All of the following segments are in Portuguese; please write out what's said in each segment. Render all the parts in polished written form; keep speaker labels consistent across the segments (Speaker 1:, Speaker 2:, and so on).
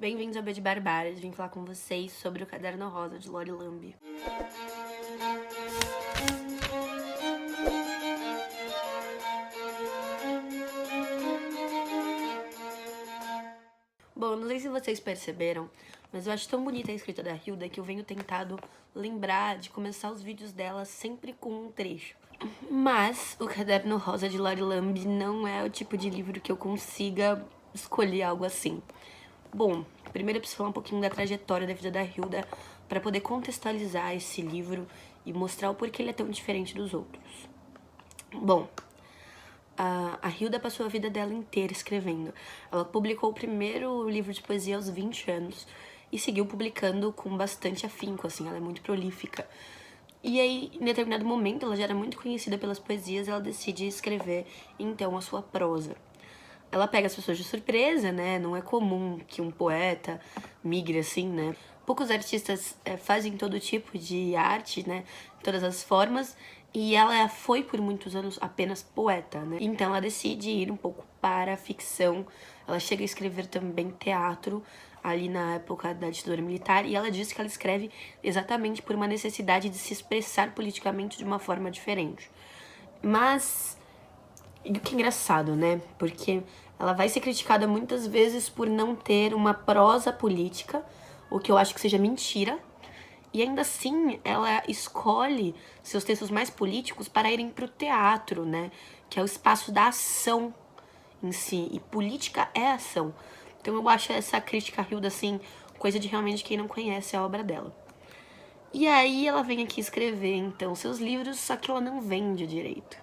Speaker 1: Bem-vindos ao B de Barbaras, vim falar com vocês sobre o Caderno Rosa de Lori Lambe. Bom, não sei se vocês perceberam, mas eu acho tão bonita a escrita da Hilda que eu venho tentado lembrar de começar os vídeos dela sempre com um trecho. Mas o Caderno Rosa de Lori Lambe não é o tipo de livro que eu consiga escolher algo assim. Bom, primeiro eu preciso falar um pouquinho da trajetória da vida da Hilda para poder contextualizar esse livro e mostrar o porquê ele é tão diferente dos outros. Bom, a Hilda passou a vida dela inteira escrevendo. Ela publicou o primeiro livro de poesia aos 20 anos e seguiu publicando com bastante afinco, assim, ela é muito prolífica. E aí, em determinado momento, ela já era muito conhecida pelas poesias, ela decide escrever, então, a sua prosa. Ela pega as pessoas de surpresa, né? Não é comum que um poeta migre assim, né? Poucos artistas fazem todo tipo de arte, né? Todas as formas. E ela foi por muitos anos apenas poeta, né? Então ela decide ir um pouco para a ficção. Ela chega a escrever também teatro ali na época da ditadura militar. E ela diz que ela escreve exatamente por uma necessidade de se expressar politicamente de uma forma diferente. Mas o que é engraçado, né? Porque ela vai ser criticada muitas vezes por não ter uma prosa política, o que eu acho que seja mentira. E ainda assim, ela escolhe seus textos mais políticos para irem para o teatro, né? Que é o espaço da ação em si. E política é ação. Então eu acho essa crítica Hilda, assim, coisa de realmente quem não conhece a obra dela. E aí ela vem aqui escrever, então, seus livros, só que ela não vende direito.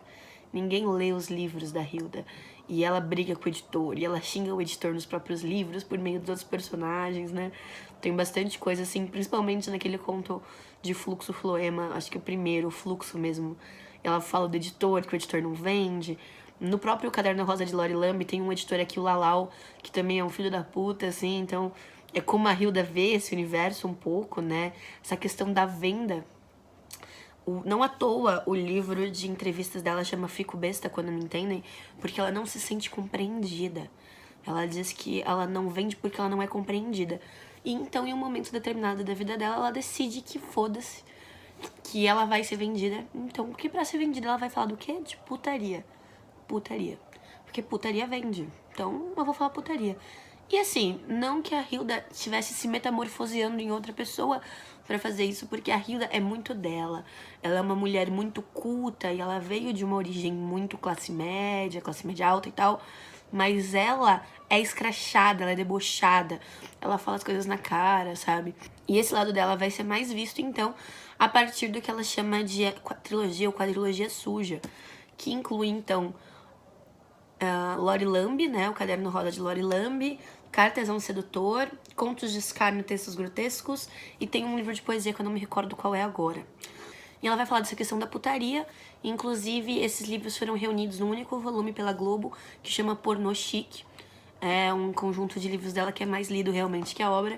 Speaker 1: Ninguém lê os livros da Hilda. E ela briga com o editor, e ela xinga o editor nos próprios livros por meio dos outros personagens, né? Tem bastante coisa assim, principalmente naquele conto de Fluxo Floema, acho que o primeiro, o Fluxo mesmo. Ela fala do editor, que o editor não vende. No próprio Caderno Rosa de Lori Lambe tem um editor aqui, o Lalau, que também é um filho da puta, assim, então é como a Hilda vê esse universo um pouco, né? Essa questão da venda. Não à toa o livro de entrevistas dela chama Fico Besta Quando Me Entendem, porque ela não se sente compreendida. Ela diz que ela não vende porque ela não é compreendida. E então, em um momento determinado da vida dela, ela decide que foda-se, que ela vai ser vendida. Então, porque pra ser vendida ela vai falar do quê? De putaria. Putaria. Porque putaria vende. Então, eu vou falar putaria. E assim, não que a Hilda estivesse se metamorfoseando em outra pessoa pra fazer isso, porque a Hilda é muito dela. Ela é uma mulher muito culta e ela veio de uma origem muito classe média alta e tal. Mas ela é escrachada, ela é debochada. Ela fala as coisas na cara, sabe? E esse lado dela vai ser mais visto, então, a partir do que ela chama de trilogia ou quadrilogia suja. Que inclui, então, Lori Lambe, né? O Caderno Rosa de Lori Lambe, Cartas a um Sedutor, Contos de Escárnio, Textos Grotescos, e tem um livro de poesia que eu não me recordo qual é agora. E ela vai falar dessa questão da putaria, inclusive esses livros foram reunidos num único volume pela Globo, que chama Pornô Chique. É um conjunto de livros dela que é mais lido realmente que a obra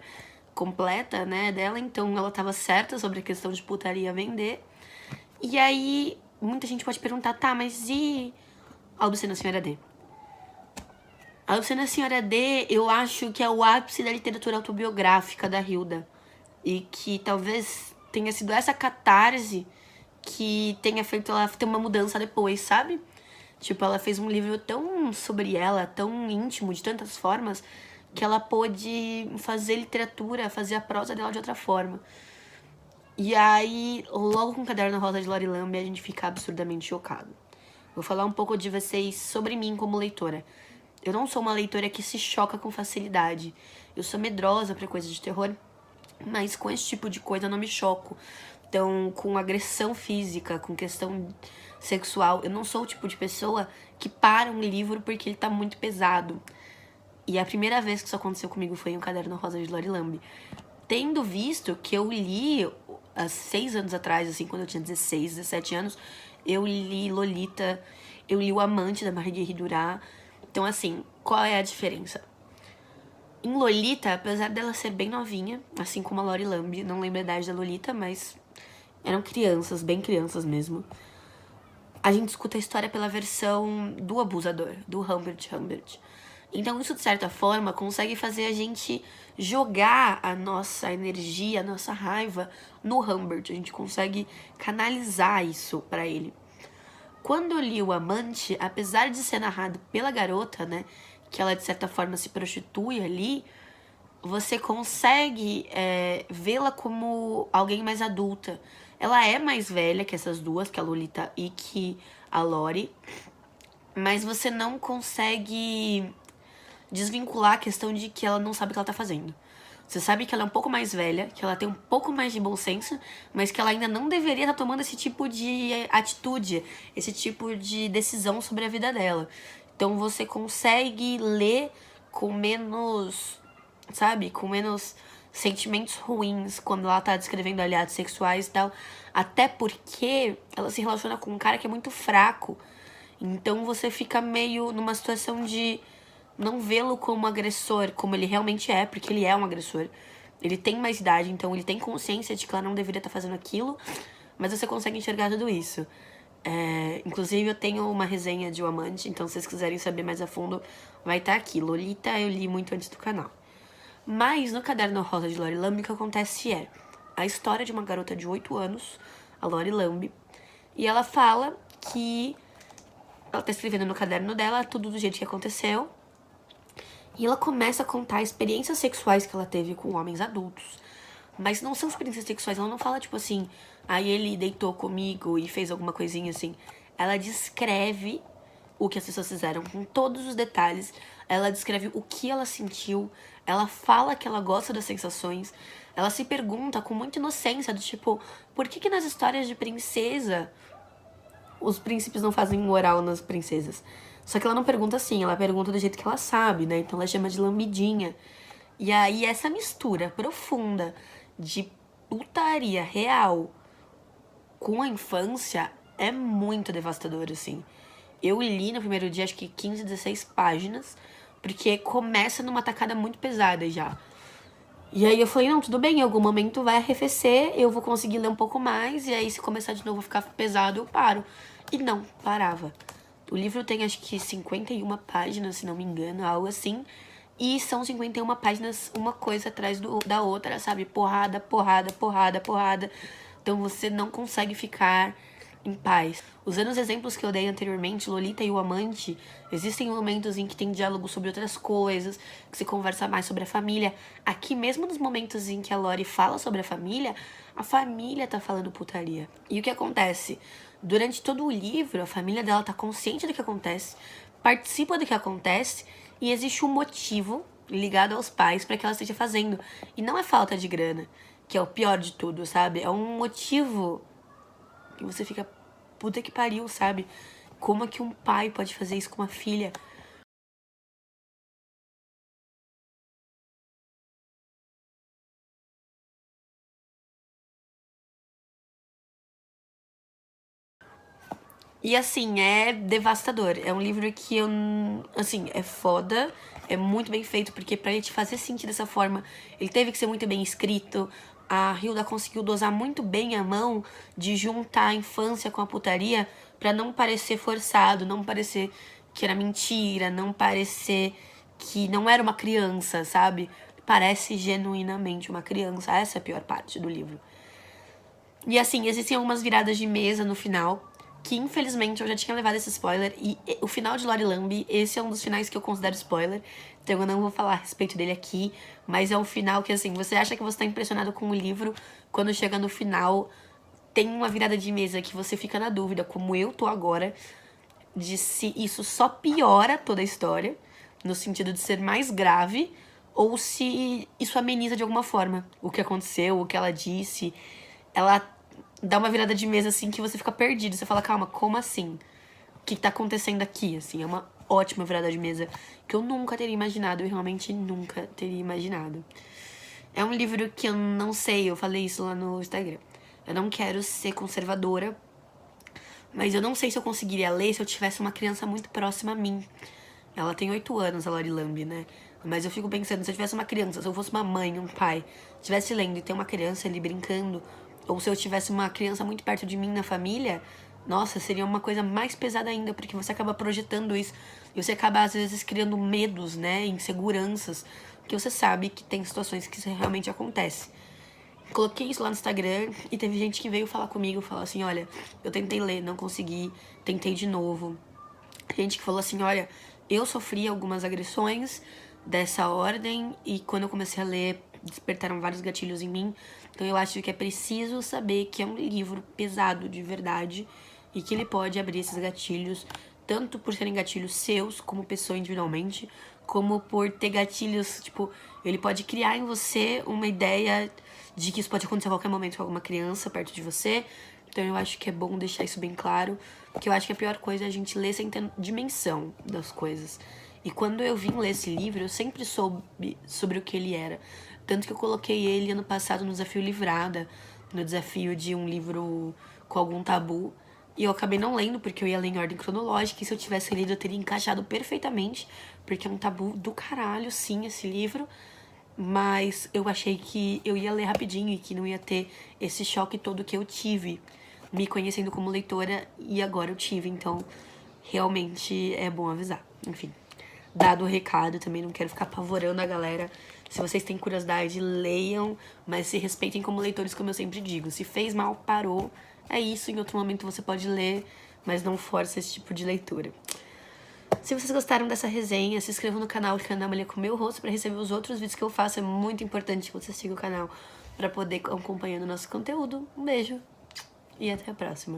Speaker 1: completa, né, dela, então ela estava certa sobre a questão de putaria vender. E aí, muita gente pode perguntar, tá, mas e a Albucena Senhora D? A Albucena Senhora D, eu acho que é o ápice da literatura autobiográfica da Hilda. E que talvez tenha sido essa catarse que tenha feito ela ter uma mudança depois, sabe? Tipo, ela fez um livro tão sobre ela, tão íntimo, de tantas formas, que ela pôde fazer literatura, fazer a prosa dela de outra forma. E aí, logo com o Caderno Rosa de Lori Lambe, a gente fica absurdamente chocado. Vou falar um pouco de vocês sobre mim como leitora. Eu não sou uma leitora que se choca com facilidade. Eu sou medrosa pra coisas de terror, mas com esse tipo de coisa eu não me choco. Então, com agressão física, com questão sexual, eu não sou o tipo de pessoa que para um livro porque ele tá muito pesado. E a primeira vez que isso aconteceu comigo foi em O Caderno Rosa de Lori Lambe. Tendo visto que eu li há 6 anos atrás, assim, quando eu tinha 16, 17 anos, eu li Lolita, eu li O Amante, da Marguerite Duras. Então, assim, qual é a diferença? Em Lolita, apesar dela ser bem novinha, assim como a Lori Lambe, não lembro a idade da Lolita, mas eram crianças, bem crianças mesmo. A gente escuta a história pela versão do abusador, do Humbert Humbert. Então isso, de certa forma, consegue fazer a gente jogar a nossa energia, a nossa raiva no Humbert. A gente consegue canalizar isso pra ele. Quando eu li O Amante, apesar de ser narrado pela garota, né, que ela de certa forma se prostitui ali, você consegue vê-la como alguém mais adulta. Ela é mais velha que essas duas, que a Lolita e que a Lori, mas você não consegue desvincular a questão de que ela não sabe o que ela tá fazendo. Você sabe que ela é um pouco mais velha, que ela tem um pouco mais de bom senso, mas que ela ainda não deveria estar tomando esse tipo de atitude, esse tipo de decisão sobre a vida dela. Então você consegue ler com menos, sabe, com menos sentimentos ruins quando ela tá descrevendo aliados sexuais e tal. Até porque ela se relaciona com um cara que é muito fraco. Então você fica meio numa situação de não vê-lo como agressor, como ele realmente é, porque ele é um agressor. Ele tem mais idade, então ele tem consciência de que ela não deveria estar fazendo aquilo, mas você consegue enxergar tudo isso. Inclusive, eu tenho uma resenha de O Amante, então se vocês quiserem saber mais a fundo, vai estar aqui. Lolita eu li muito antes do canal. Mas no Caderno Rosa de Lori Lamb, o que acontece é a história de uma garota de 8 anos, a Lori Lamb, e ela fala que ela tá escrevendo no caderno dela tudo do jeito que aconteceu. E ela começa a contar experiências sexuais que ela teve com homens adultos. Mas não são experiências sexuais, ela não fala tipo assim, aí ele deitou comigo e fez alguma coisinha assim. Ela descreve o que as pessoas fizeram com todos os detalhes. Ela descreve o que ela sentiu. Ela fala que ela gosta das sensações. Ela se pergunta com muita inocência do tipo, por que nas histórias de princesa os príncipes não fazem oral nas princesas? Só que ela não pergunta assim, ela pergunta do jeito que ela sabe, né? Então ela chama de lambidinha. E aí essa mistura profunda de putaria real com a infância é muito devastadora, assim. Eu li no primeiro dia, acho que 15, 16 páginas, porque começa numa tacada muito pesada já. E aí eu falei, não, tudo bem, em algum momento vai arrefecer, eu vou conseguir ler um pouco mais, e aí se começar de novo a ficar pesado, eu paro. E não, parava. O livro tem acho que 51 páginas, se não me engano, algo assim. E são 51 páginas, uma coisa atrás da outra, sabe? Porrada, porrada, porrada, porrada. Então você não consegue ficar em paz. Usando os exemplos que eu dei anteriormente, Lolita e O Amante, existem momentos em que tem diálogo sobre outras coisas, que se conversa mais sobre a família. Aqui, mesmo nos momentos em que a Lori fala sobre a família tá falando putaria. E o que acontece? Durante todo o livro, a família dela tá consciente do que acontece, participa do que acontece, e existe um motivo ligado aos pais para que ela esteja fazendo. E não é falta de grana, que é o pior de tudo, sabe? É um motivo que você fica, puta que pariu, sabe? Como é que um pai pode fazer isso com uma filha? E assim, é devastador. É um livro que eu, assim, é foda, é muito bem feito, porque pra ele te fazer sentir dessa forma, ele teve que ser muito bem escrito. A Hilda conseguiu dosar muito bem a mão de juntar a infância com a putaria pra não parecer forçado, não parecer que era mentira, não parecer que não era uma criança, sabe? Parece genuinamente uma criança. Essa é a pior parte do livro. E assim, existem algumas viradas de mesa no final, que infelizmente eu já tinha levado esse spoiler. E o final de Lori Lamb, esse é um dos finais que eu considero spoiler. Então eu não vou falar a respeito dele aqui. Mas é um final que, assim, você acha que você tá impressionado com o livro. Quando chega no final, tem uma virada de mesa que você fica na dúvida, como eu tô agora, de se isso só piora toda a história, no sentido de ser mais grave, ou se isso ameniza de alguma forma o que aconteceu, o que ela disse. Ela dá uma virada de mesa, assim, que você fica perdido. Você fala, calma, como assim? O que tá acontecendo aqui, assim? É uma ótima virada de mesa que eu nunca teria imaginado. Eu realmente nunca teria imaginado. É um livro que eu não sei, eu falei isso lá no Instagram. Eu não quero ser conservadora, mas eu não sei se eu conseguiria ler se eu tivesse uma criança muito próxima a mim. Ela tem 8 anos, a Lori Lamb, né? Mas eu fico pensando, se eu tivesse uma criança, se eu fosse uma mãe, um pai, estivesse lendo e tem uma criança ali brincando, ou se eu tivesse uma criança muito perto de mim na família, nossa, seria uma coisa mais pesada ainda, porque você acaba projetando isso. E você acaba, às vezes, criando medos, né? Inseguranças. Porque você sabe que tem situações que isso realmente acontece. Coloquei isso lá no Instagram e teve gente que veio falar comigo, falar assim, olha, eu tentei ler, não consegui, tentei de novo. Gente que falou assim, olha, eu sofri algumas agressões dessa ordem e quando eu comecei a ler, despertaram vários gatilhos em mim. Então eu acho que é preciso saber que é um livro pesado de verdade e que ele pode abrir esses gatilhos, tanto por serem gatilhos seus, como pessoa individualmente, como por ter gatilhos, tipo, ele pode criar em você uma ideia de que isso pode acontecer a qualquer momento com alguma criança perto de você. Então eu acho que é bom deixar isso bem claro, porque eu acho que a pior coisa é a gente ler sem ter dimensão das coisas. E quando eu vim ler esse livro, eu sempre soube sobre o que ele era. Tanto que eu coloquei ele ano passado no desafio Livrada, no desafio de um livro com algum tabu. E eu acabei não lendo, porque eu ia ler em ordem cronológica, e se eu tivesse lido eu teria encaixado perfeitamente, porque é um tabu do caralho, sim, esse livro. Mas eu achei que eu ia ler rapidinho e que não ia ter esse choque todo que eu tive me conhecendo como leitora e agora eu tive, então realmente é bom avisar. Enfim, dado o recado, também não quero ficar apavorando a galera. Se vocês têm curiosidade, leiam, mas se respeitem como leitores, como eu sempre digo. Se fez mal, parou. É isso, em outro momento você pode ler, mas não força esse tipo de leitura. Se vocês gostaram dessa resenha, se inscrevam no canal de Ana Amália com o meu rosto para receber os outros vídeos que eu faço. É muito importante que você siga o canal para poder acompanhando o nosso conteúdo. Um beijo e até a próxima.